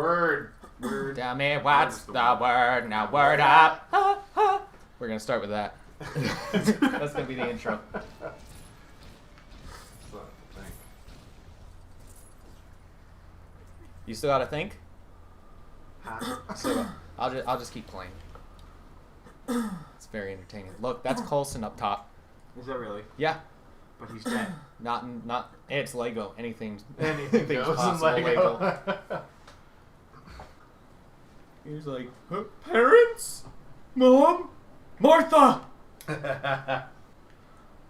Word. Tell me what's the word? Now word up. We're gonna start with that. That's gonna be the intro. You still gotta think? So I'll just keep playing. It's very entertaining. Look, that's Coulson up top. Is that really? Yeah. But he's dead. Not. It's Lego. Anything's Anything's goes possible. in Lego. He's like, parents, Mom, Martha.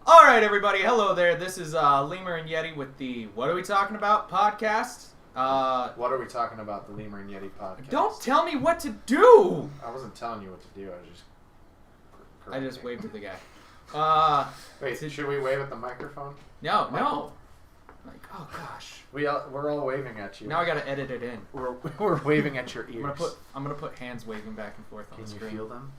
All right, everybody. Hello there. This is Lemur and Yeti with the What Are We Talking About podcast. What are we talking about? The Lemur and Yeti podcast. Don't tell me what to do. I wasn't telling you what to do. I just waved at the guy. Wait, should we wave at the microphone? No. Like, oh gosh. We're all waving at you. Now I gotta edit it in. We're waving at your ears. I'm gonna put hands waving back and forth on the screen. Can you feel them?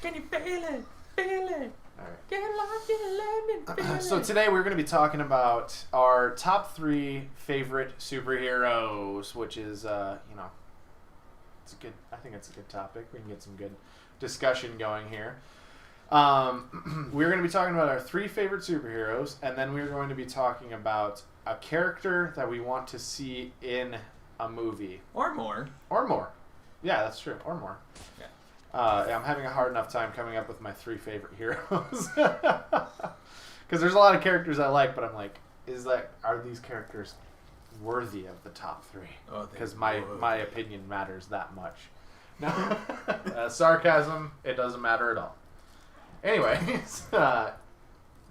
Can you feel it? Feel it. All right. Get lost in love and feel it. So today we're going to be talking about our top 3 favorite superheroes, which is it's a good. I think it's a good topic. We can get some good discussion going here. We're going to be talking about our 3 favorite superheroes, and then we're going to be talking about a character that we want to see in a movie. Or more. Or more. Yeah, that's true. Or more. Yeah. I'm having a hard enough time coming up with my 3 favorite heroes. Because there's a lot of characters I like, but I'm like, are these characters worthy of the top 3? Because my opinion matters that much. No, sarcasm, it doesn't matter at all. Anyways,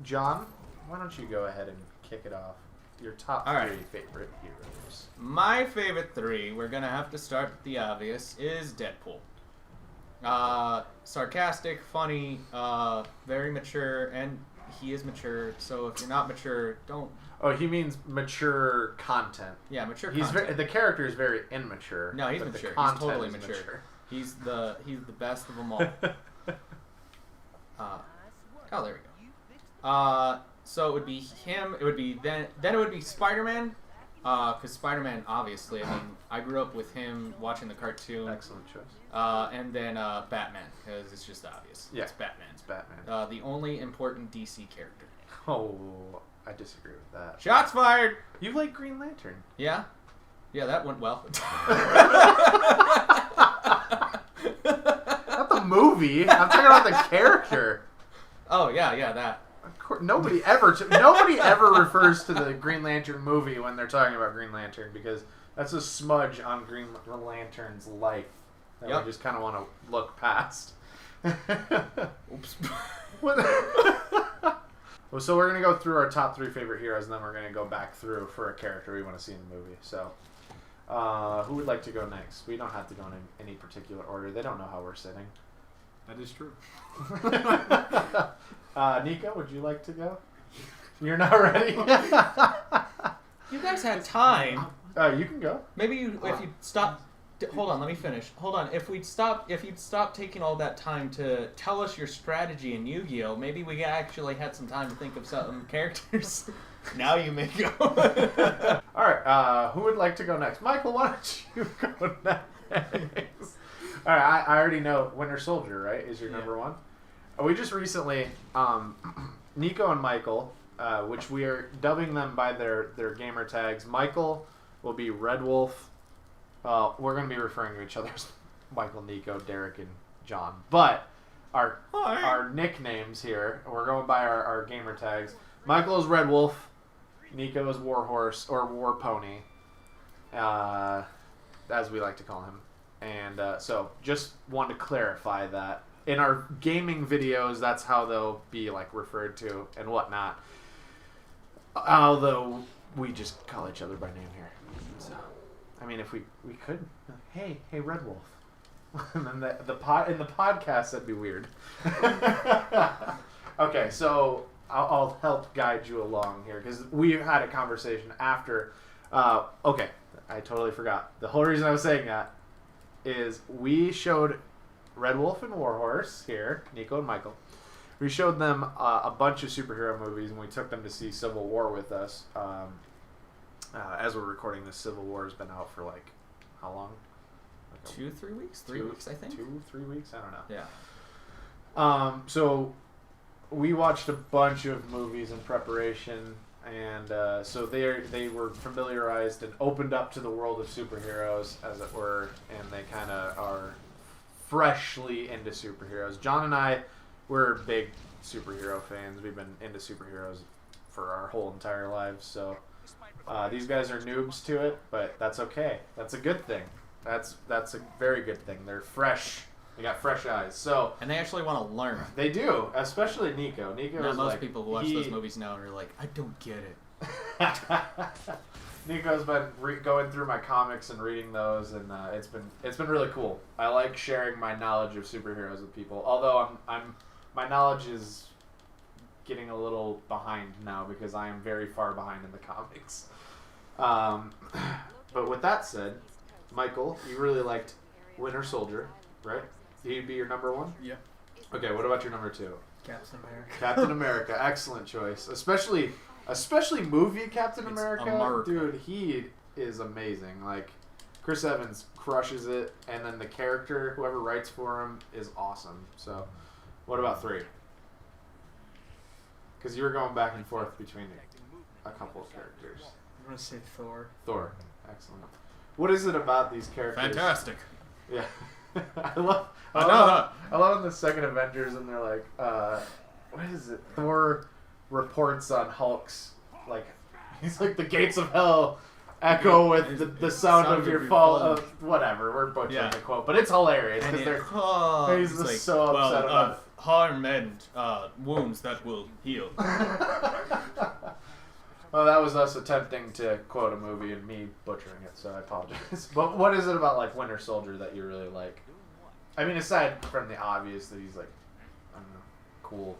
John, why don't you go ahead and kick it off? Your top 3 favorite heroes. My favorite 3, we're going to have to start with the obvious, is Deadpool. Sarcastic, funny, very mature, and he is mature, so if you're not mature, don't... Oh, he means mature content. Yeah, mature content. The character is very immature. No, he's mature. He's totally mature. He's the best of them all. There we go. So it would be him. It would be then it would be Spider-Man. Because Spider-Man, obviously, I mean, I grew up with him watching the cartoon. Excellent choice. And then Batman, because it's just obvious. Yeah. It's Batman. It's Batman. The only important DC character. Oh, I disagree with that. Shots fired! You like Green Lantern. Yeah? Yeah, that went well. Not the movie. I'm talking about the character. Oh, yeah, that. Nobody ever refers to the Green Lantern movie when they're talking about Green Lantern because that's a smudge on Green Lantern's life that we just kind of want to look past. Oops. So we're going to go through our top 3 favorite heroes, and then we're going to go back through for a character we want to see in the movie. So who would like to go next? We don't have to go in any particular order. They don't know how we're sitting. That is true. Nico, would you like to go? You're not ready? You guys had time. You can go. Maybe if you stop... Hold on, let me finish. Hold on. If you'd stop taking all that time to tell us your strategy in Yu-Gi-Oh, maybe we actually had some time to think of some characters. Now you may go. Alright, who would like to go next? Michael, why don't you go next? Alright, I already know Winter Soldier, right, is your number 1? We just recently, Nico and Michael, which we are dubbing them by their gamer tags. Michael will be Red Wolf. We're going to be referring to each other as Michael, Nico, Derek, and John. But our nicknames here, we're going by our gamer tags. Michael is Red Wolf. Nico is Warhorse, or War Pony, as we like to call him. And so just wanted to clarify that. In our gaming videos, that's how they'll be referred to and whatnot. Although we just call each other by name here. So, I mean, if we could, hey, Red Wolf, and then in the podcast that'd be weird. Okay, so I'll help guide you along here because we had a conversation after. Okay, I totally forgot. The whole reason I was saying that is we showed Red Wolf and Warhorse here, Nico and Michael. We showed them a bunch of superhero movies, and we took them to see Civil War with us. As we're recording this, Civil War has been out for how long? 2-3 weeks, 3 weeks, I think. 2-3 weeks. I don't know. Yeah. So we watched a bunch of movies in preparation, and so they were familiarized and opened up to the world of superheroes, as it were, and they kind of are freshly into superheroes. John and I, we're big superhero fans. We've been into superheroes for our whole entire lives, so these guys are noobs to it, but that's okay. That's a good thing. That's a very good thing. They're fresh. They got fresh eyes. So And they actually want to learn. they do, especially Nico. Nico Now, is most like, people who watch those movies now are like, I don't get it. Nico's been going through my comics and reading those, and it's been really cool. I like sharing my knowledge of superheroes with people. Although my knowledge is getting a little behind now because I am very far behind in the comics. But with that said, Michael, you really liked Winter Soldier, right? He'd be your number one? Yeah. Okay, what about your number two? Captain America. Captain America, excellent choice. Especially movie Captain It's America. America. Dude, he is amazing. Like, Chris Evans crushes it, and then the character, whoever writes for him, is awesome. So, what about 3? Because you were going back and forth between a couple of characters. I'm gonna say Thor. Thor, excellent. What is it about these characters? Fantastic. Yeah. I love in the second Avengers, and they're like, what is it? Thor reports on Hulk's, like, he's like, the gates of hell echo with the sound of your fall of whatever. We're butchering the quote, but it's hilarious because he's like, so upset about it. harm and wounds that will heal. Well, that was us attempting to quote a movie and me butchering it, so I apologize. But what is it about, like, Winter Soldier that you really like? I mean, aside from the obvious that he's, like, I don't know, cool,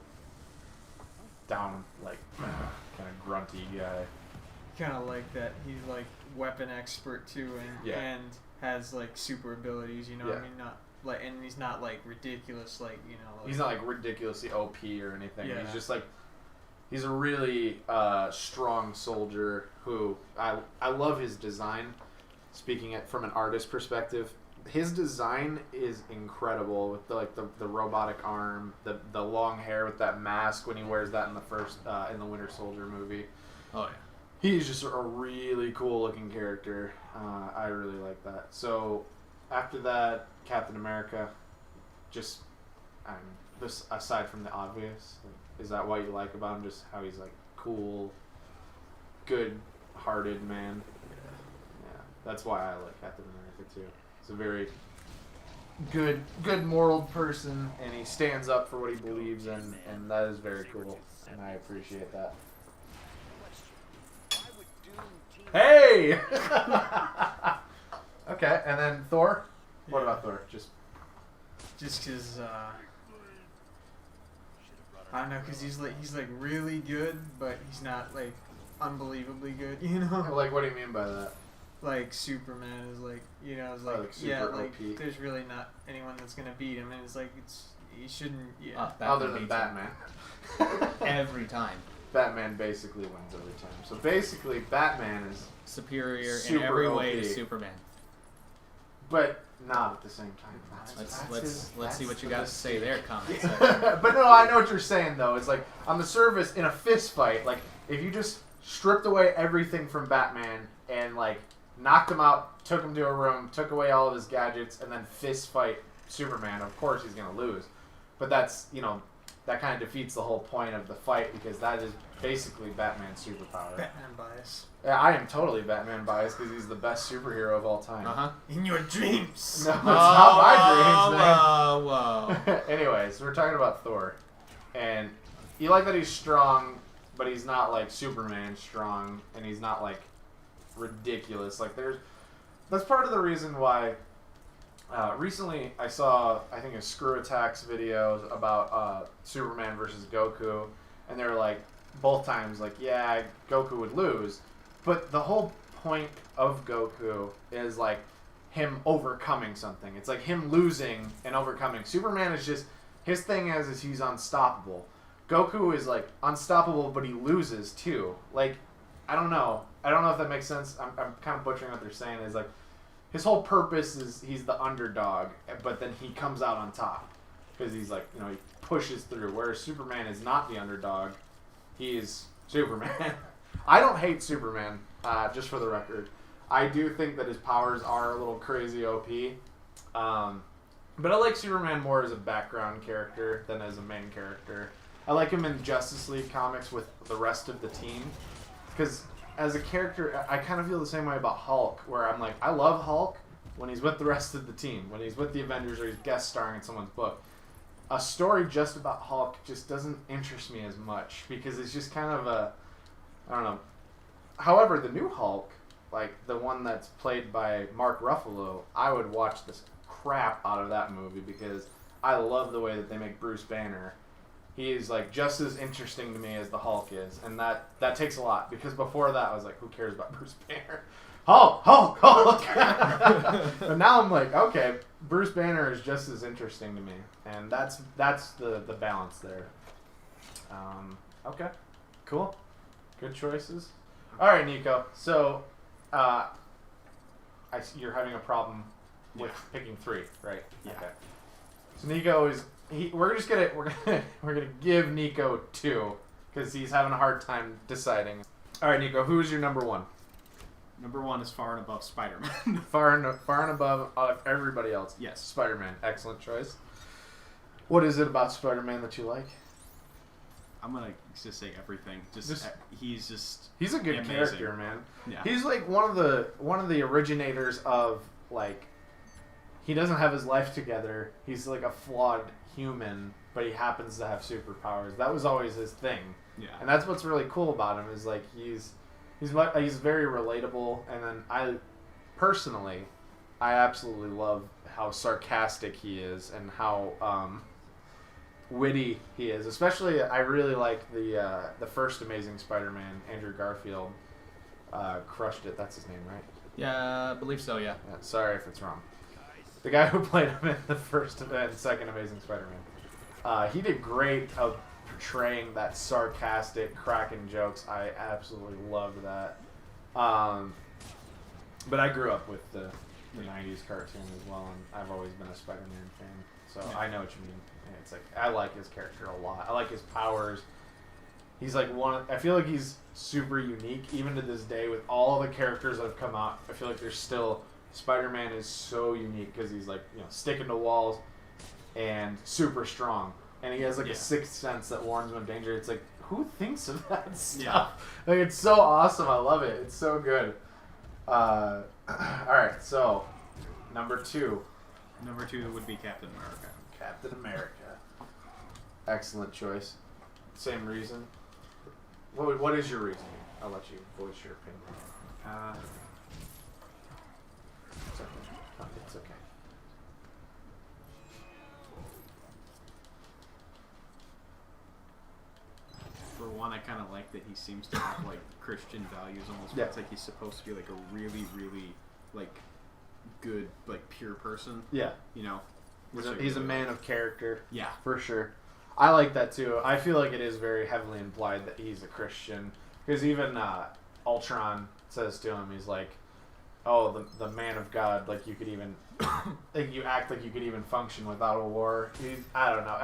down, like, kind of grunty guy. Kind of like that. He's like weapon expert too, and has like super abilities. You know, what I mean, not like, and he's not like ridiculous. Like, you know, like, he's not like ridiculously OP or anything. Yeah. He's just like, he's a really strong soldier who I love his design. Speaking it from an artist perspective, his design is incredible with the robotic arm, the long hair with that mask when he wears that in the first in the Winter Soldier movie. Oh yeah. He's just a really cool looking character. I really like that. So after that, Captain America, just this aside from the obvious, like, is that what you like about him? Just how he's like cool, good-hearted man. Yeah, that's why I like Captain America too. He's a very good moral person, and he stands up for what he believes in, and that is very cool, and I appreciate that. Hey! Okay, and then Thor? What about Thor? Just because I don't know, because he's like really good, but he's not like unbelievably good. You know, like, what do you mean by that? like Superman is like, you know, it's like, like super yeah, like OP. there's really not anyone that's gonna beat him, and it's like he shouldn't. Yeah. Other than Batman. Every time. Batman basically wins every time. So basically, Batman is Superior in super every way OP. to Superman. but not at the same time. Let's see what you got to say there, comments. But no, I know what you're saying though. It's like on the surface, in a fist fight, like if you just stripped away everything from Batman and like knocked him out, took him to a room, took away all of his gadgets, and then fist fight Superman, of course he's gonna lose. But that's, you know, that kind of defeats the whole point of the fight because that is basically Batman's superpower. Batman bias. Yeah, I am totally Batman biased because he's the best superhero of all time. Uh-huh. In your dreams. No, it's not my dreams, man. Whoa. Anyways, we're talking about Thor, and you like that he's strong, but he's not like Superman strong, and he's not like ridiculous. Like that's part of the reason why. Recently, I saw I think a Screw Attacks video about Superman versus Goku, and they were like both times like, yeah, Goku would lose, but the whole point of Goku is like him overcoming something. It's like him losing and overcoming. Superman is just, his thing is he's unstoppable. Goku is like unstoppable, but he loses too. Like, I don't know if that makes sense. I'm kind of butchering what they're saying. Is like his whole purpose is he's the underdog, but then he comes out on top because he's like, you know, he pushes through. Whereas Superman is not the underdog; he is Superman. I don't hate Superman, just for the record. I do think that his powers are a little crazy OP, but I like Superman more as a background character than as a main character. I like him in Justice League comics with the rest of the team, because as a character, I kind of feel the same way about Hulk, where I'm like, I love Hulk when he's with the rest of the team, when he's with the Avengers or he's guest starring in someone's book. A story just about Hulk just doesn't interest me as much, because it's just kind of a, I don't know. However, the new Hulk, like the one that's played by Mark Ruffalo, I would watch this crap out of that movie because I love the way that they make Bruce Banner. He is like just as interesting to me as the Hulk is, and that takes a lot, because before that I was like, who cares about Bruce Banner? Hulk! But now I'm like, okay, Bruce Banner is just as interesting to me, and that's the balance there. Okay, cool, good choices. All right, Nico. So, you're having a problem with picking 3, right? Yeah. Okay. So Nico is we're gonna give Nico 2 because he's having a hard time deciding. All right, Nico, who is your number 1? Number 1 is far and above Spider-Man. Far and above everybody else. Yes. Spider-Man. Excellent choice. What is it about Spider-Man that you like? I'm gonna just say everything. He's a good amazing character, man. Yeah. He's like one of the originators of, like, he doesn't have his life together. He's like a flawed human, but he happens to have superpowers. That was always his thing. Yeah. And that's what's really cool about him, is like he's very relatable. And then I absolutely love how sarcastic he is and how witty he is. Especially, I really like the first Amazing Spider-Man, Andrew Garfield. Crushed it. That's his name, right? Yeah, I believe so. Yeah. Sorry if it's wrong. The guy who played him in the first and second Amazing Spider-Man. He did great of portraying that sarcastic, cracking jokes. I absolutely loved that. But I grew up with the 90s cartoon as well, and I've always been a Spider-Man fan. So yeah. I know what you mean. It's like, I like his character a lot. I like his powers. He's like I feel like he's super unique, even to this day, with all the characters that have come out. I feel like there's still, Spider-Man is so unique because he's like, you know, sticking to walls and super strong. And he has like a sixth sense that warns when danger. It's like, who thinks of that stuff? Yeah. Like, it's so awesome. I love it. It's so good. All right, so number 2. Number 2 would be Captain America. Captain America. Excellent choice. Same reason. What is your reasoning? I'll let you voice your opinion. It's okay. Oh, it's okay. For one, I kind of like that he seems to have like Christian values almost. Yeah. It's like he's supposed to be like a really, really like good, like pure person. Yeah. You know. He's a man of character. Yeah. For sure. I like that too. I feel like it is very heavily implied that he's a Christian, because even Ultron says to him, he's like, "Oh, the man of God. Like, you could even, like, you act like you could even function without a war." I don't know.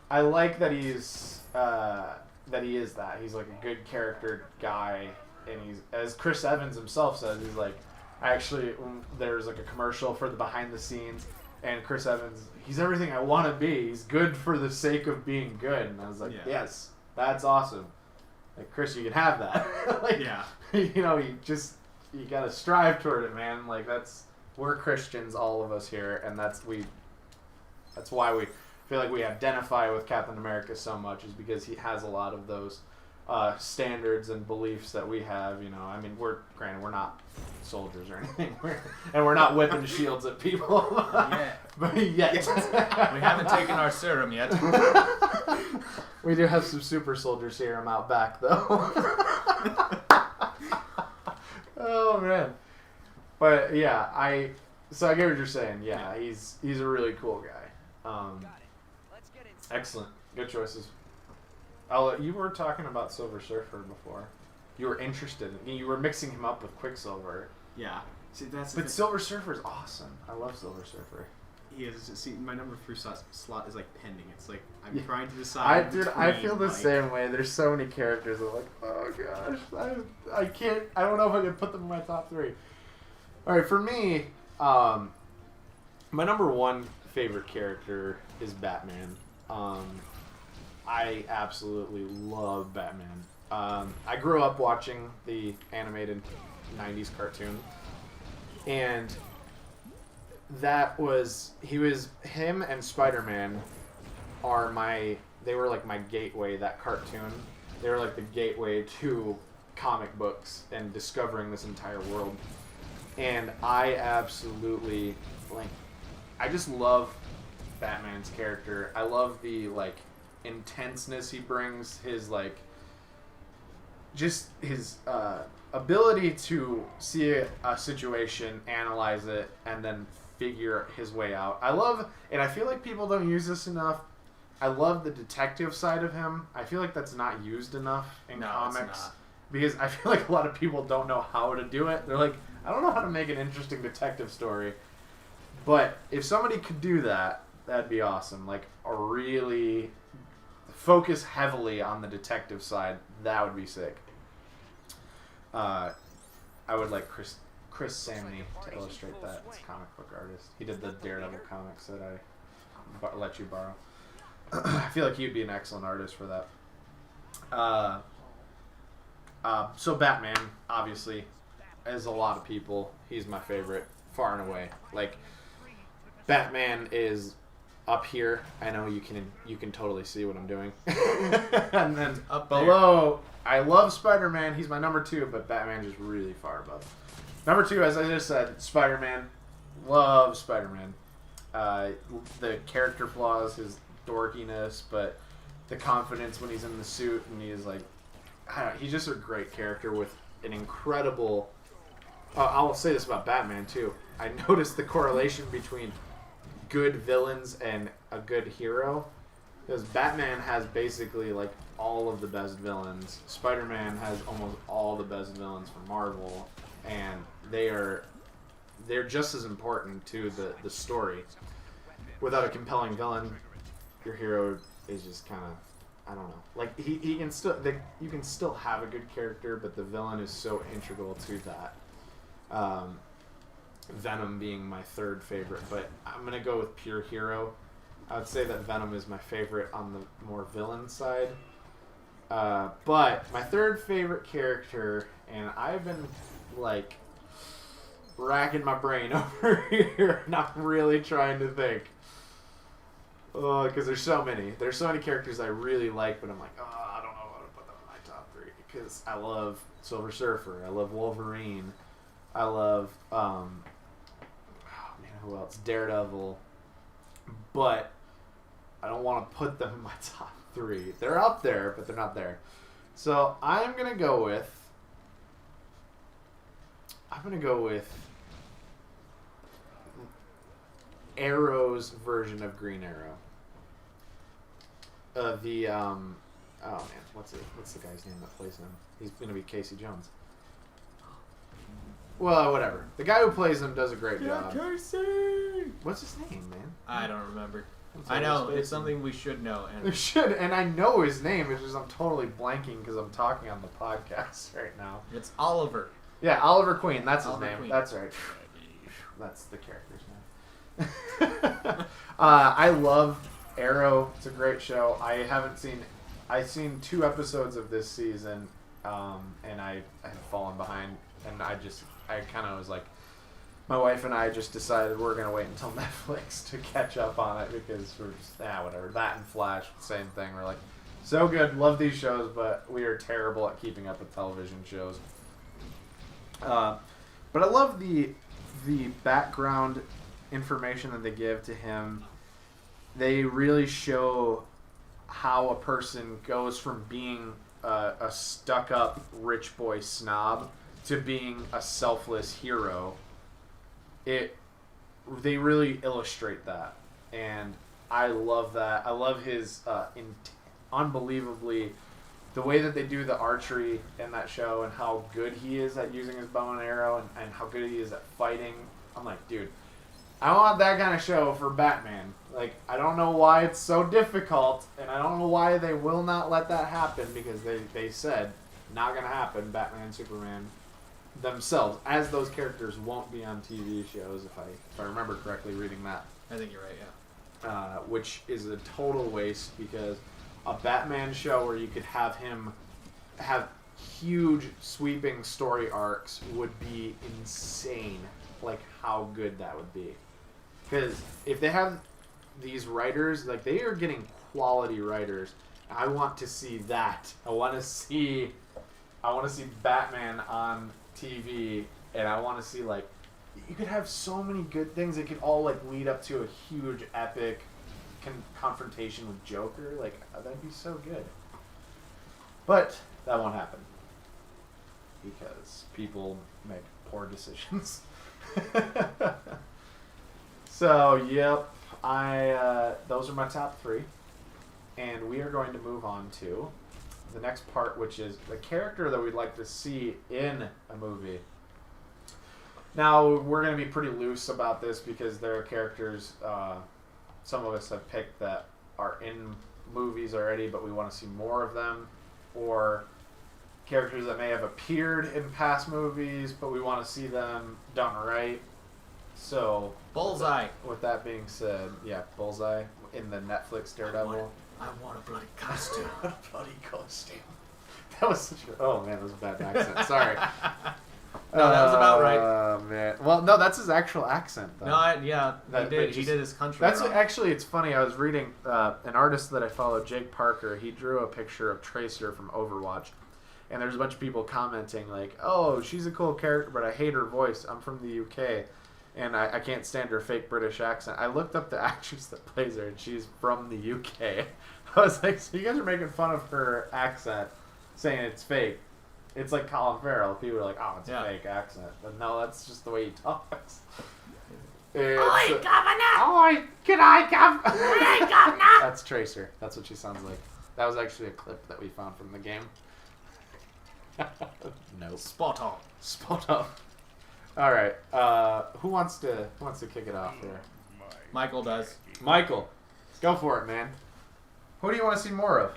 I like that he is that. He's like a good character guy, and he's, as Chris Evans himself says, he's like, actually, there's like a commercial for the behind the scenes. And Chris Evans, he's everything I want to be. He's good for the sake of being good. And I was like, yes, that's awesome. Like, Chris, you can have that. Like, yeah. You know, you got to strive toward it, man. Like, we're Christians, all of us here. And that's why we feel like we identify with Captain America so much, is because he has a lot of those standards and beliefs that we have. You know, I mean, we're not soldiers or anything, and we're not whipping shields at people. But yet. We haven't taken our serum yet. We do have some super soldier serum out back, though. Oh man. But yeah, I get what you're saying. Yeah, he's a really cool guy. Excellent, good choices. You were talking about Silver Surfer before. You were interested. You were mixing him up with Quicksilver. Yeah. See, that's the But thing. Silver Surfer is awesome. I love Silver Surfer. He is. See, my number 3 slot is like pending. It's like I'm Yeah. trying to decide. I feel the between, same way. There's so many characters. I'm like, oh gosh, I can't. I don't know if I can put them in my top 3. All right, for me, my number 1 favorite character is Batman. I absolutely love Batman. I grew up watching the animated 90s cartoon, and him and Spider-Man they were like my gateway, that cartoon. They were like the gateway to comic books and discovering this entire world. And I absolutely, I just love Batman's character. I love the, intenseness he brings, his, just his ability to see a situation, analyze it, and then figure his way out. I love, and I feel like people don't use this enough, I love the detective side of him. I feel like that's not used enough in comics. It's not. Because I feel like a lot of people don't know how to do it. They're like, I don't know how to make an interesting detective story. But if somebody could do that, that'd be awesome. Like, a really focus heavily on the detective side, that would be sick. I would like Chris Samney to illustrate that as a comic book artist. He did the Daredevil comics that I let you borrow. I feel like he'd be an excellent artist for that. So Batman, obviously, as a lot of people, he's my favorite, far and away. Like, Batman is up here. I know you can totally see what I'm doing. And then Up below, I love Spider-Man. He's my number 2, but Batman's just really far above. Number 2, as I just said, Spider-Man. Love Spider-Man. The character flaws, his dorkiness, but the confidence when he's in the suit, and he's like, I don't know, he's just a great character with an incredible... I'll say this about Batman, too. I noticed the correlation between good villains and a good hero. Because Batman has basically, like, all of the best villains. Spider-Man has almost all the best villains from Marvel. And they're just as important to the story. Without a compelling villain, your hero is just kind of... I don't know. Like, he can still... you can still have a good character, but the villain is so integral to that. Venom being my 3rd favorite, but I'm going to go with pure hero. I would say that Venom is my favorite on the more villain side. But my 3rd favorite character, and I've been, like, racking my brain over here, and I'm really trying to think. Because there's so many. There's so many characters I really like, but I'm like, I don't know how to put them in my top 3. Because I love Silver Surfer. I love Wolverine. I love, who else? Daredevil. But I don't want to put them in my top 3. They're up there, but they're not there. So I'm going to go with Arrow's version of Green Arrow. What's the guy's name that plays him? He's going to be Casey Jones. Well, whatever. The guy who plays him does a great job. Casey! What's his name, man? I don't remember. What's I know, his face? it's something we should know. We should, and I know his name. It's just I'm totally blanking because I'm talking on the podcast right now. It's Oliver. Yeah, Oliver Queen. That's his Oliver name. Queen. That's right. That's the character's name. I love Arrow. It's a great show. I've seen 2 episodes of this season, and I have fallen behind, and I kind of was like, my wife and I just decided we're going to wait until Netflix to catch up on it because we're just, whatever. That and Flash, same thing. We're like, so good, love these shows, but we are terrible at keeping up with television shows. But I love the background information that they give to him. They really show how a person goes from being a stuck-up rich boy snob to being a selfless hero. They really illustrate that, and I love that. I love his unbelievably the way that they do the archery in that show and how good he is at using his bow and arrow and how good he is at fighting. I'm like, dude, I want that kind of show for Batman. Like, I don't know why it's so difficult, and I don't know why they will not let that happen, because they said, not going to happen, Batman and Superman themselves, as those characters won't be on TV shows, if I remember correctly reading that. I think you're right, yeah. Which is a total waste, because a Batman show where you could have him have huge sweeping story arcs would be insane. Like, how good that would be. Because if they have these writers, like, they are getting quality writers. I want to see that. I want to see Batman on TV, and I want to see, like, you could have so many good things that could all, like, lead up to a huge epic confrontation with Joker. Like, that'd be so good. But that won't happen, because people make poor decisions. So, yep, those are my top 3, and we are going to move on to the next part, which is the character that we'd like to see in a movie. Now, we're going to be pretty loose about this, because there are characters some of us have picked that are in movies already, but we want to see more of them, or characters that may have appeared in past movies, but we want to see them done right. So, Bullseye. With that being said, yeah, Bullseye in the Netflix Daredevil. I want a bloody costume. A bloody costume. That was such a... Oh, man, that was a bad accent. Sorry. No, that was about right. Oh, man. Well, no, that's his actual accent, though. No, he did his country That's wrong. actually, it's funny. I was reading an artist that I follow, Jake Parker. He drew a picture of Tracer from Overwatch. And there's a bunch of people commenting, like, oh, she's a cool character, but I hate her voice. I'm from the UK. And I can't stand her fake British accent. I looked up the actress that plays her, and she's from the UK. I was like, so you guys are making fun of her accent, saying it's fake. It's like Colin Farrell. People are like, oh, it's a fake accent. But no, that's just the way he talks. Oi, governor! Oi, can I come? Oi, governor! That's Tracer. That's what she sounds like. That was actually a clip that we found from the game. Nope. Spot on. Spot on. All right. Who wants to kick it off here? Michael does. Michael, go for it, man. Who do you want to see more of?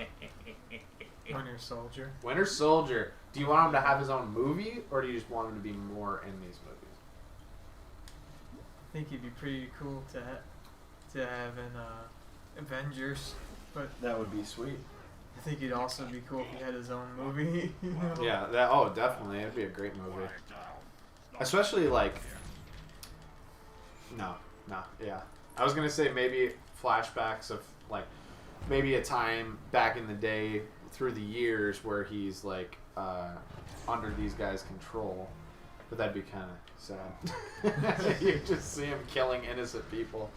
Winter Soldier. Winter Soldier. Do you want him to have his own movie, or do you just want him to be more in these movies? I think he'd be pretty cool to have in Avengers, but That would be sweet. I think it'd also be cool if he had his own movie. You know? Yeah. Definitely. It'd be a great movie. Especially like. No. Yeah. I was gonna say maybe flashbacks of like maybe a time back in the day through the years where he's like under these guys' control, but that'd be kind of sad. You just see him killing innocent people.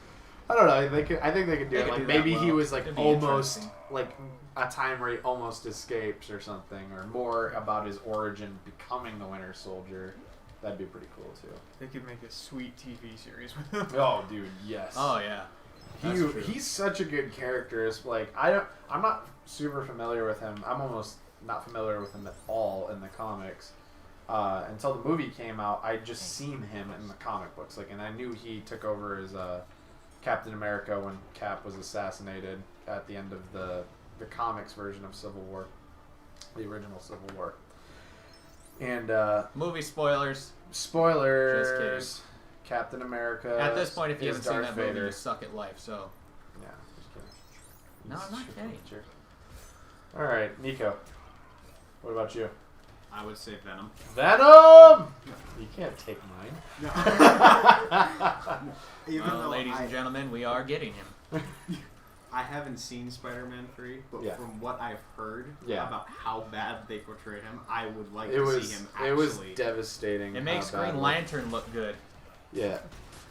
I don't know. I think they could do it. Like maybe he was like almost like a time where he almost escapes or something, or more about his origin becoming the Winter Soldier. That'd be pretty cool too. They could make a sweet TV series with him. Oh, dude, yes. Oh yeah. He's such a good character. It's like I'm not super familiar with him. I'm almost not familiar with him at all in the comics. Until the movie came out, I'd just seen him in the comic books. Like, and I knew he took over as Captain America when Cap was assassinated at the end of the comics version of Civil War, the original Civil War. And movie spoilers. Spoilers. Just kidding. Captain America. At this point, if you haven't seen Darth that Vader. movie, you suck at life. So. Yeah, just kidding. No, I'm not kidding. Sure. All right, Nico. What about you? I would say Venom. Venom. You can't take mine. Even Well, though ladies and gentlemen, we are getting him. I haven't seen Spider-Man 3, but Yeah. from what I've heard Yeah. about how bad they portrayed him, I would like It to was see him actually. it was devastating. It makes how bad Green it Lantern look good. was. Yeah.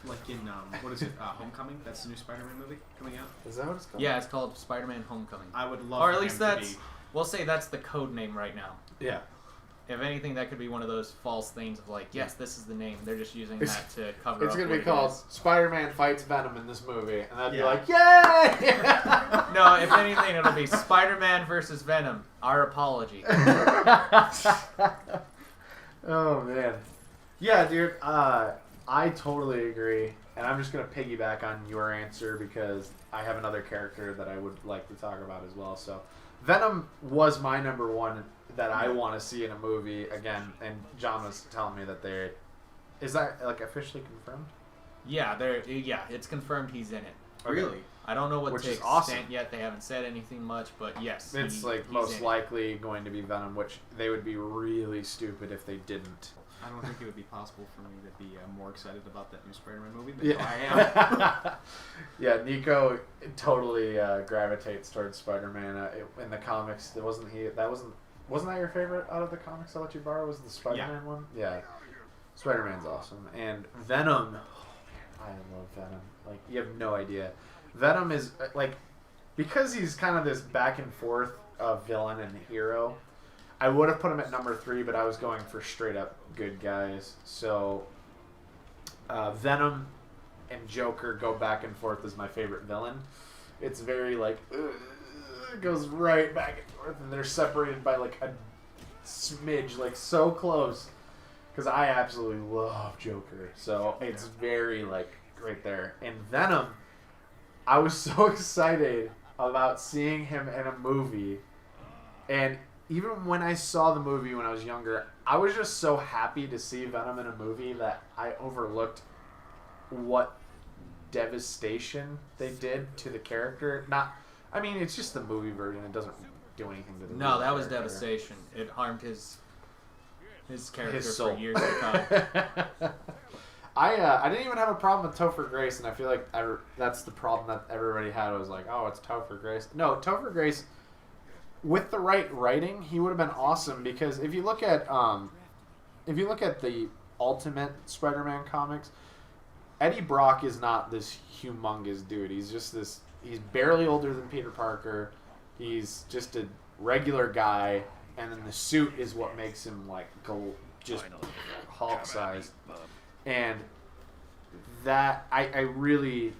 Like in, what is it, Homecoming? That's the new Spider-Man movie coming out? Is that what it's called? Yeah, it's called Spider-Man: Homecoming. I would love Or for at least him to that's. be... We'll say that's the code name right now. Yeah. if anything, that could be one of those false things of like, yes, this is the name. They're just using that to cover. It's up gonna be what it called is. Spider-Man Fights Venom in this movie, and that'd be Yeah. like, yay! No, if anything, it'll be Spider-Man versus Venom. Our apology. Oh man, yeah, dude. I totally agree, and I'm just gonna piggyback on your answer because I have another character that I would like to talk about as well. So, Venom was my number one that I want to see in a movie again. And John was telling me that is that like officially confirmed? Yeah, it's confirmed he's in it. Okay. Really? I don't know what Which to is extent awesome. yet. They haven't said anything much, but yes, It's he's most in it. likely going to be Venom, which they would be really stupid if they didn't. I don't think it would be possible for me to be more excited about that new Spider-Man movie than I am. Yeah, Nico totally gravitates towards Spider-Man. In the comics, wasn't that your favorite out of the comics I let you borrow? Was the Spider-Man one? Yeah, Spider-Man's awesome, and Venom. Oh, man, I love Venom. Like, you have no idea. Venom is like, because he's kind of this back and forth villain and hero. I would have put him at number 3, but I was going for straight up good guys. So, Venom and Joker go back and forth as my favorite villain. It's very like, it goes right back and forth, and they're separated by like a smidge, like so close. Because I absolutely love Joker. So, it's very like right there. And Venom, I was so excited about seeing him in a movie, and even when I saw the movie when I was younger, I was just so happy to see Venom in a movie that I overlooked what devastation they did to the character. I mean, it's just the movie version. It doesn't do anything to the No, real that was character. devastation. It harmed his character His soul. for years to come. I didn't even have a problem with Topher Grace, and I feel like that's the problem that everybody had. Was like, oh, it's Topher Grace. No, Topher Grace, with the right writing, he would have been awesome. Because if you look at the Ultimate Spider-Man comics, Eddie Brock is not this humongous dude. He's just this. He's barely older than Peter Parker. He's just a regular guy, and then the suit is what makes him like just Hulk sized. And that I really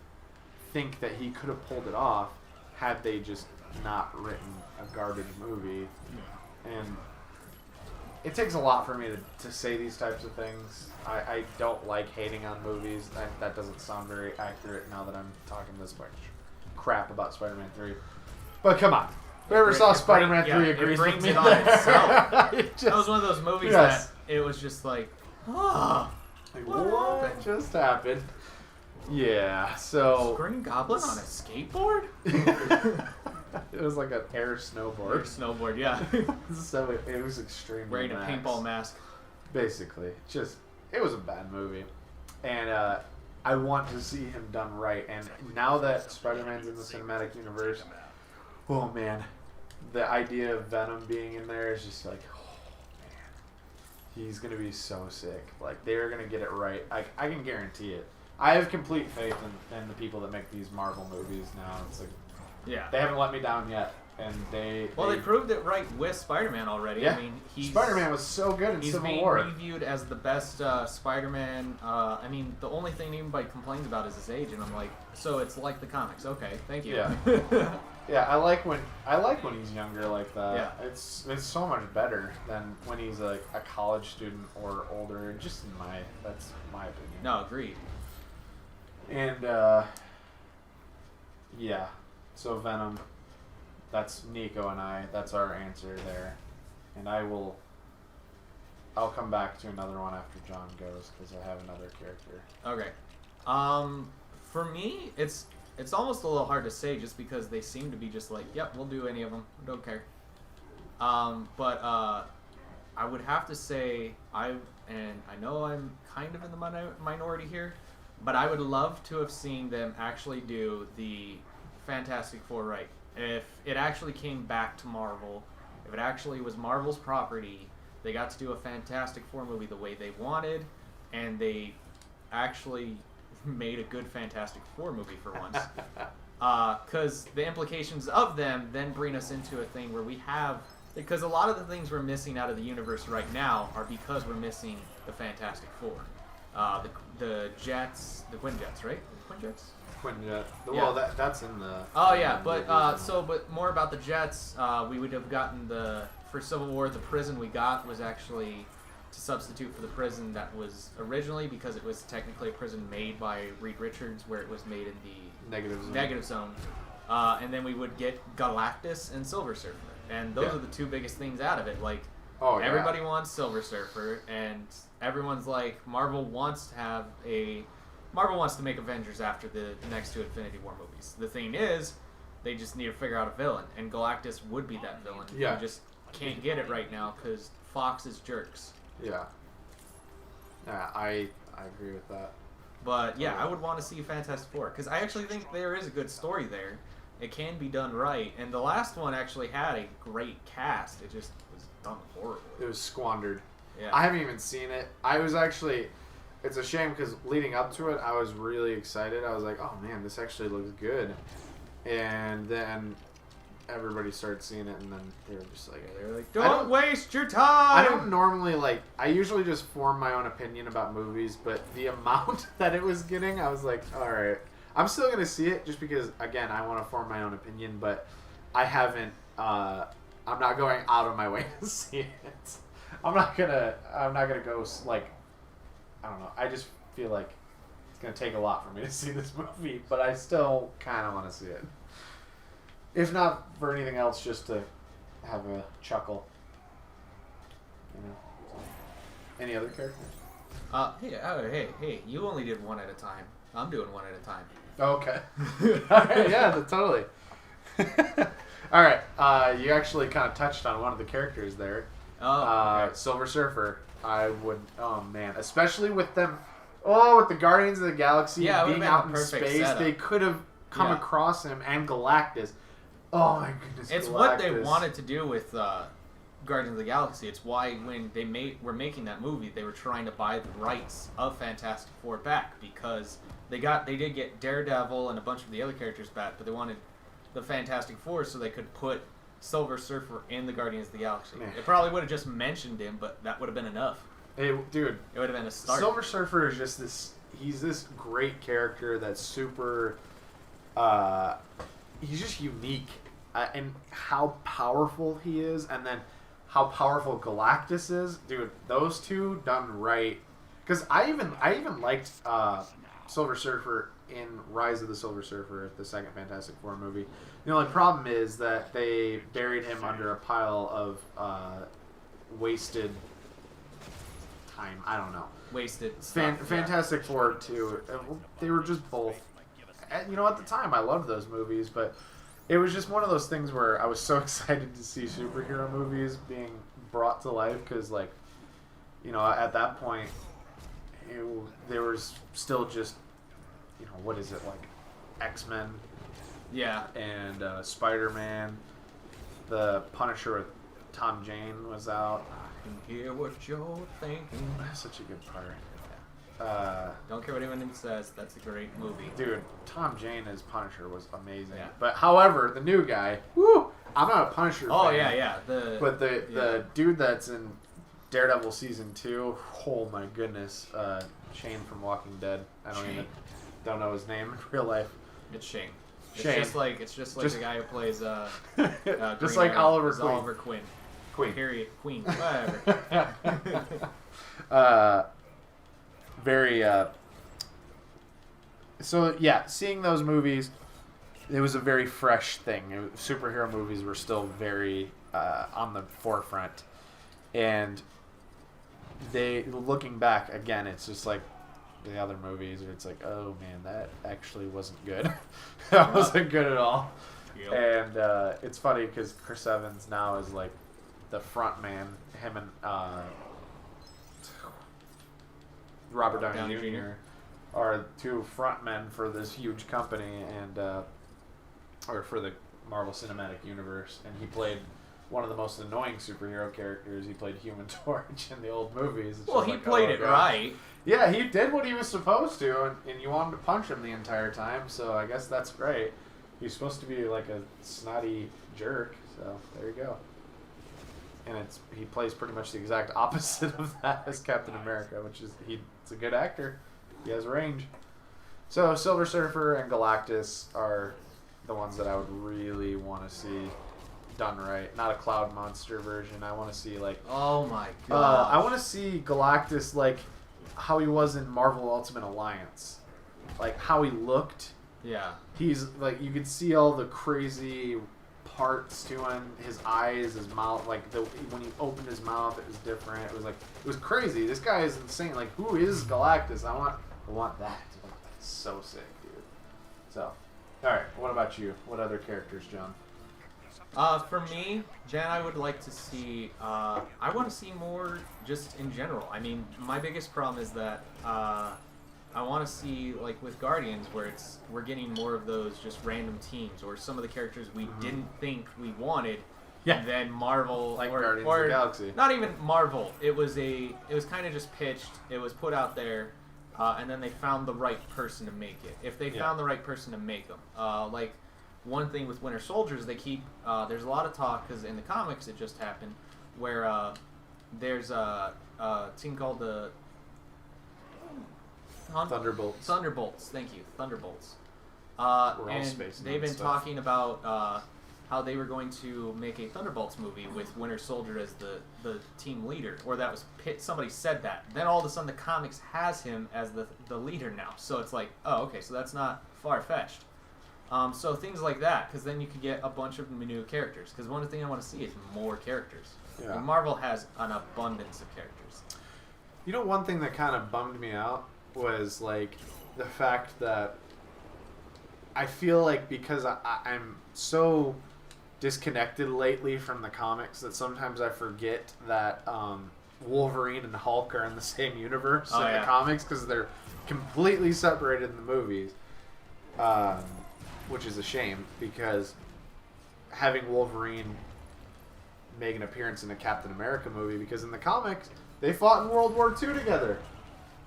think that he could have pulled it off had they just not written a garbage movie. And it takes a lot for me to say these types of things. I don't like hating on movies. That doesn't sound very accurate now that I'm talking this much crap about Spider-Man 3. But come on. Whoever saw Spider-Man 3 agrees with me. It on itself. It That was one of those movies Yes. that it was just like, oh, Like, what just happened? Yeah, so Green Goblin on a skateboard? it was like an air Or snowboard. snowboard, yeah. So it was extremely Wearing a max. paintball mask. Basically, it was a bad movie, and I want to see him done right. And now that Spider-Man's in the cinematic universe, oh man, the idea of Venom being in there is just like, oh man, he's gonna be so sick. Like, they're gonna get it right. I can guarantee it. I have complete faith in the people that make these Marvel movies now. It's like, Yeah. they haven't let me down yet, and They proved it right with Spider-Man already. Yeah. I mean, Spider-Man was so good in he's Civil being War. reviewed as the best Spider-Man. I mean, the only thing anybody complains about is his age, and I'm like, so it's like the comics. Okay, thank you. Yeah. Yeah, I like when he's younger like that. Yeah. It's so much better than when he's like a college student or older. That's my opinion. No, agreed. And yeah, so Venom. That's Nico and I. That's our answer there. And I'll come back to another one after John goes because I have another character. Okay. For me, it's almost a little hard to say just because they seem to be just like, yep, we'll do any of them. Don't care. But I would have to say I know I'm kind of in the minority here, but I would love to have seen them actually do the Fantastic Four right. If it actually came back to Marvel, if it actually was Marvel's property, they got to do a Fantastic Four movie the way they wanted, and they actually made a good Fantastic Four movie for once. Because the implications of them then bring us into a thing where we have Because a lot of the things we're missing out of the universe right now are because we're missing the Fantastic Four. The Jets, the Quinjets, right? Quinjets? Quinjet. Yeah. Well, that's in the. Oh yeah, in the but movies. but more about the Jets. We would have gotten for Civil War. The prison we got was actually to substitute for the prison that was originally, because it was technically a prison made by Reed Richards, where it was made in the Negative zone. And then we would get Galactus and Silver Surfer, and those are the two biggest things out of it. Like, everybody wants Silver Surfer, and everyone's like, Marvel wants to make Avengers after the next two Infinity War movies. The thing is, they just need to figure out a villain, and Galactus would be that villain. Yeah. We just can't get it right now because Fox is jerks. Yeah. Yeah, I agree with that. But yeah, I would want to see Fantastic Four because I actually think there is a good story there. It can be done right, and the last one actually had a great cast. It just was done horribly. It was squandered. Yeah. I haven't even seen it. I was actually. It's a shame because leading up to it, I was really excited. I was like, oh man, this actually looks good. And then everybody started seeing it, and then they were just like, They were like, don't waste your time! I don't normally I usually just form my own opinion about movies, but the amount that it was getting, I was like, alright. I'm still going to see it just because, again, I want to form my own opinion, but I haven't, I'm not going out of my way to see it. I'm not going to go, like, I don't know. I just feel like it's going to take a lot for me to see this movie, but I still kind of want to see it. If not for anything else, just to have a chuckle. You know? So, any other characters? Hey, you only did one at a time. I'm doing one at a time. Okay. Alright, yeah, totally. Alright, you actually kind of touched on one of the characters there. Okay. Silver Surfer. I would, oh man, especially with them, with the Guardians of the Galaxy being out in space, setup. they could have come across him and Galactus. Oh my goodness, It's Galactus. what they wanted to do with Guardians of the Galaxy. It's why when they were making that movie, they were trying to buy the rights of Fantastic Four back, because they did get Daredevil and a bunch of the other characters back, but they wanted the Fantastic Four so they could put Silver Surfer in the Guardians of the Galaxy. Man. It probably would have just mentioned him, but that would have been enough. Dude, It would have been a start. Silver Surfer is just he's this great character that's super, he's just unique. And how powerful he is, and then how powerful Galactus is. Dude, those two done right. Because I even liked Silver Surfer in Rise of the Silver Surfer, the second Fantastic Four movie. The only problem is that they buried him under a pile of wasted time. I don't know. Wasted stuff. Fantastic Four, too. They were just both. You know, at the time, I loved those movies, but it was just one of those things where I was so excited to see superhero movies being brought to life because, like, you know, at that point, there was still just, you know, what is it, like, X-Men? Yeah. And Spider-Man. The Punisher with Tom Jane was out. I can hear what you're thinking. That's such a good part. Don't care what anyone says. That's a great movie. Dude, Tom Jane as Punisher was amazing. Yeah. But however, the new guy, woo! I'm not a Punisher Oh fan. yeah. But the dude that's in Daredevil season 2, oh my goodness, Shane from Walking Dead. I don't know his name in real life. It's Shane. Shane. It's just like the guy who plays just Green like Arrow. Oliver It's Queen. Oliver Queen. Queen. Period. Queen. Whatever. Very. So yeah, seeing those movies, it was a very fresh thing. Superhero movies were still very on the forefront, and looking back again, it's just like the other movies, where it's like, oh man, that actually wasn't good. That wasn't good at all. Yep. And it's funny because Chris Evans now is like the front man. Him and Robert Downey Jr. are two front men for this huge company, and or for the Marvel Cinematic Universe. And he played one of the most annoying superhero characters. He played Human Torch in the old movies. It's Well, just he like, played oh, it God. right. Yeah, he did what he was supposed to, and you wanted to punch him the entire time, so I guess that's great. He's supposed to be like a snotty jerk, so there you go. and he plays pretty much the exact opposite of that as Captain America, which is he's a good actor. He has range. So Silver Surfer and Galactus are the ones that I would really want to see done right. Not a Cloud Monster version. I want to see like Oh my god. I want to see Galactus like how he was in Marvel Ultimate Alliance, like how he looked. Yeah. He's like you could see all the crazy parts to him, his eyes, his mouth. Like when he opened his mouth, it was different. It was crazy. This guy is insane. Like who is Galactus? I want that. That's so sick, dude. So, all right. What about you? What other characters, John? For me, Jan, I would like to see. I want to see more, just in general. I mean, my biggest problem is that I want to see, like with Guardians, where we're getting more of those just random teams, or some of the characters we didn't think we wanted. Yeah. And then Marvel, Like or Guardians of the Galaxy. Not even Marvel. It was kind of just pitched. It was put out there, and then they found the right person to make it. If they found the right person to make them, like. One thing with Winter Soldiers, they keep there's a lot of talk because in the comics it just happened where there's a team called the Thunderbolts. Thunderbolts. Thank you, Thunderbolts. We're all and space they've nerds been stuff. talking about how they were going to make a Thunderbolts movie with Winter Soldier as the team leader, or that was somebody said that. Then all of a sudden the comics has him as the leader now, so it's like, oh, okay, so that's not far fetched. So things like that, because then you could get a bunch of new characters. Because one thing I want to see is more characters. Yeah. And Marvel has an abundance of characters. You know, one thing that kind of bummed me out was like the fact that I feel like because I'm so disconnected lately from the comics that sometimes I forget that Wolverine and Hulk are in the same universe in the comics because they're completely separated in the movies. Which is a shame because having Wolverine make an appearance in a Captain America movie, because in the comics they fought in World War II together.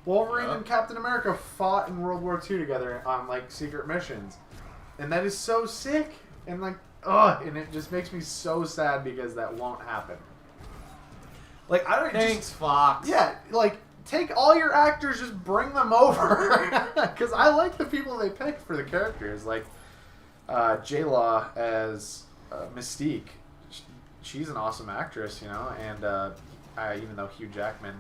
Wolverine and Captain America fought in World War II together on like secret missions, and that is so sick. And like, and it just makes me so sad because that won't happen. Like I don't. Thanks, Fox. Yeah, like. Take all your actors, just bring them over. Because I like the people they picked for the characters. Like J-Law as Mystique. She's an awesome actress, you know. And even though Hugh Jackman.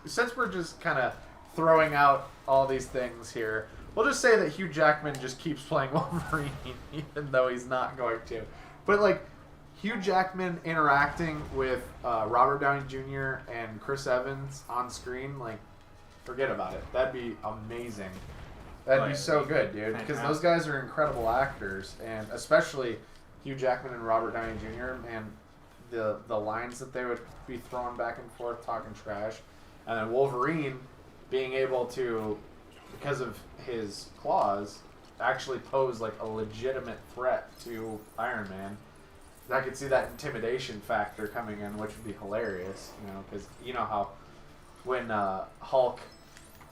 Since we're just kind of throwing out all these things here, we'll just say that Hugh Jackman just keeps playing Wolverine, even though he's not going to. But like, Hugh Jackman interacting with Robert Downey Jr. and Chris Evans on screen, like, forget about it. That'd be amazing. That'd be so good, dude. Because those guys are incredible actors, and especially Hugh Jackman and Robert Downey Jr. and the lines that they would be throwing back and forth, talking trash, and then Wolverine being able to, because of his claws, actually pose like a legitimate threat to Iron Man. I could see that intimidation factor coming in, which would be hilarious, you know, because you know how when Hulk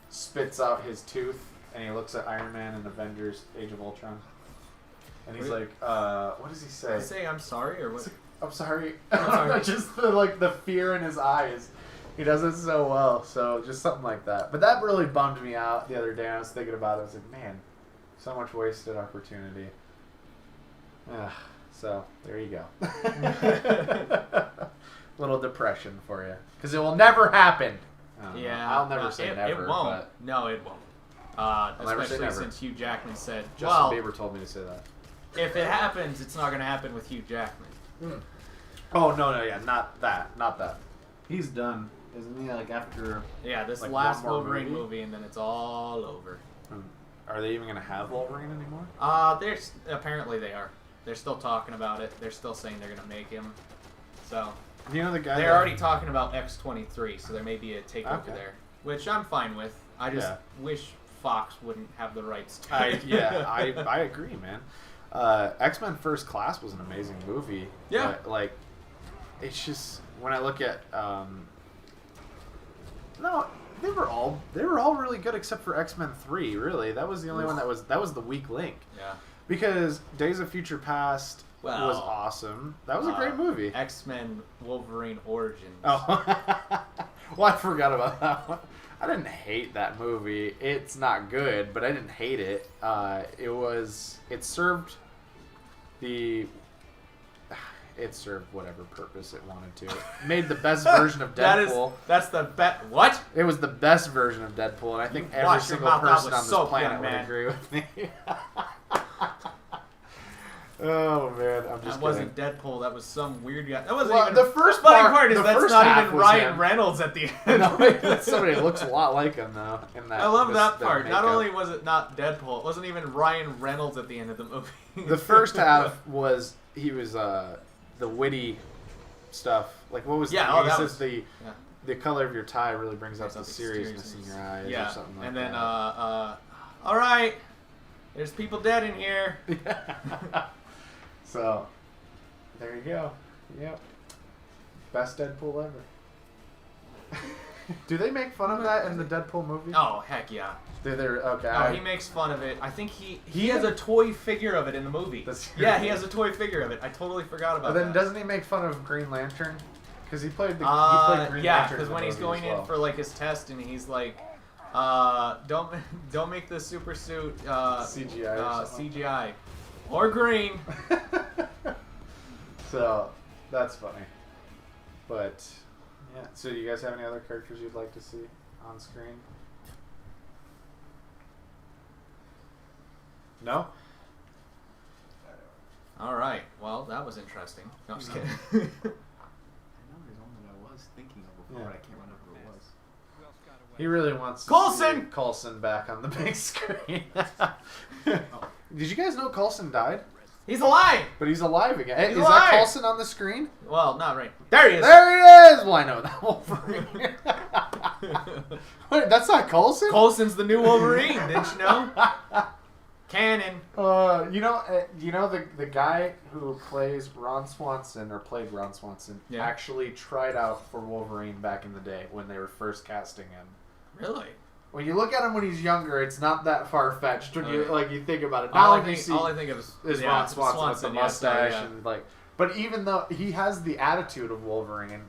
spits out his tooth and he looks at Iron Man in Avengers: Age of Ultron, and he's like, what does he say? Did he say I'm sorry or what? I'm sorry. sorry. Just the fear in his eyes. He does it so well. So just something like that. But that really bummed me out the other day. I was thinking about it. I was like, man, so much wasted opportunity. Ugh. So there you go. Little depression for you, because it will never happen. I'll never say never. It won't. But No, it won't. never say Especially never. since Hugh Jackman said, Justin Bieber told me to say that. if it happens, it's not going to happen with Hugh Jackman. Oh no, yeah, not that. He's done, isn't he? Like after. Yeah, this Like last one more Wolverine movie? movie, and then it's all over. Are they even gonna have Wolverine anymore? Apparently they are. They're still talking about it. They're still saying they're going to make him. So You know the guy. they're already talking about X-23, so there may be a takeover Okay. there, which I'm fine with. I just Yeah. wish Fox wouldn't have the rights to I it. agree, man. X-Men First Class was an amazing movie. Yeah. But, like, it's just when I look at no, they were all really good except for X-Men 3. Really, that was the only one that was the weak link. Yeah. Because Days of Future Past was awesome. That was a great movie. X-Men Wolverine Origins. Oh, well, I forgot about that one. I didn't hate that movie. It's not good, but I didn't hate it. It served whatever purpose it wanted to. It made the best version of Deadpool. That's the best. What? It was the best version of Deadpool, and I think every single person on this planet would agree with me. Oh man, I'm just. That wasn't Deadpool. That was some weird guy. That wasn't Well, even. the first funny part- part is the that's first not half even was Ryan him. Reynolds at the end. No, somebody looks a lot like him though. In that, I love that the part. Not makeup. only was it not Deadpool, it wasn't even Ryan Reynolds at the end of the movie. The first half was the witty stuff. Like what was? Yeah, he that says was- the color of your tie really brings out Brings the out the seriousness in your eyes yeah, or something like and that. then all right, there's people dead in here. So, there you go. Yep. Best Deadpool ever. Do they make fun of that in the Deadpool movie? Oh heck yeah! Okay. No, he makes fun of it. I think he has a toy figure of it in the movie. Yeah, he has a toy figure of it. I totally forgot about But that. then doesn't he make fun of Green Lantern? Because he played Green yeah, Lantern. because when he's going in for like his test and he's like, don't make the super suit CGI or something. CGI or green. So that's funny. But yeah. So do you guys have any other characters you'd like to see on screen? No? All right. Well, that was interesting. No, I'm just kidding. I know there's one that I was thinking of before, but I can't remember who it was. He really wants to Coulson! see Coulson back on the big screen. Did you guys know Coulson died? He's alive. But he's alive again. He's Is alive! that Coulson on the screen? Well, not right. There he is. There he is! Well, I know that Wolverine. Wait, that's not Coulson? Coulson's the new Wolverine. Didn't you know? Canon. You know the guy who plays Ron Swanson, or played Ron Swanson, Yeah. actually tried out for Wolverine back in the day when they were first casting him. Really? When you look at him when he's younger, it's not that far fetched when you think about it. All Now I you see think of is Ron Swanson with the yeah, mustache sorry, yeah. and like. But even though he has the attitude of Wolverine,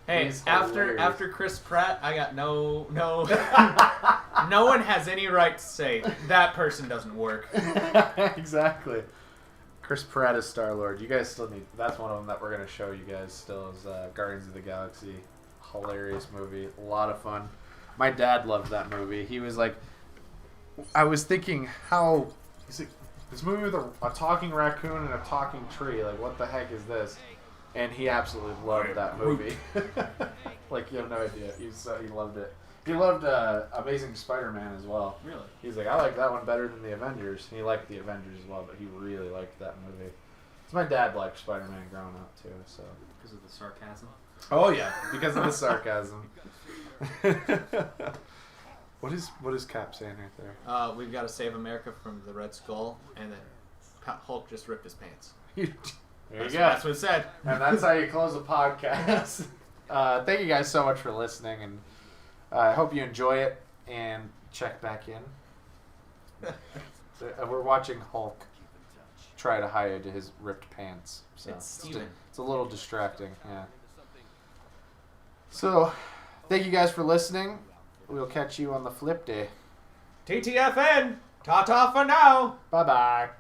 Hey, he's hilarious. after Chris Pratt, I got no no one has any right to say that person doesn't work. Exactly. Chris Pratt is Star-Lord. You guys still need. That's one of them that we're gonna show you guys. Still is Guardians of the Galaxy. Hilarious movie. A lot of fun. My dad loved that movie. He was like, I was thinking how he's like, this movie with a talking raccoon and a talking tree. Like, what the heck is this? And he absolutely loved that movie. Like, you have no idea. He loved it. He loved Amazing Spider-Man as well. Really? He's like, I like that one better than the Avengers. He liked the Avengers as well, but he really liked that movie. So my dad liked Spider-Man growing up too. So. Because of the sarcasm? Oh yeah, because of the sarcasm. What is Cap saying right there? We've got to save America from the Red Skull, and then Hulk just ripped his pants. There you That's, go. That's what it said. And that's how you close a podcast. Thank you guys so much for listening, and I hope you enjoy it and check back in. We're watching Hulk try to hide his ripped pants. So It's Steven. It's a little distracting, yeah. So, thank you guys for listening. We'll catch you on the flip day. TTFN. Ta-ta for now. Bye-bye.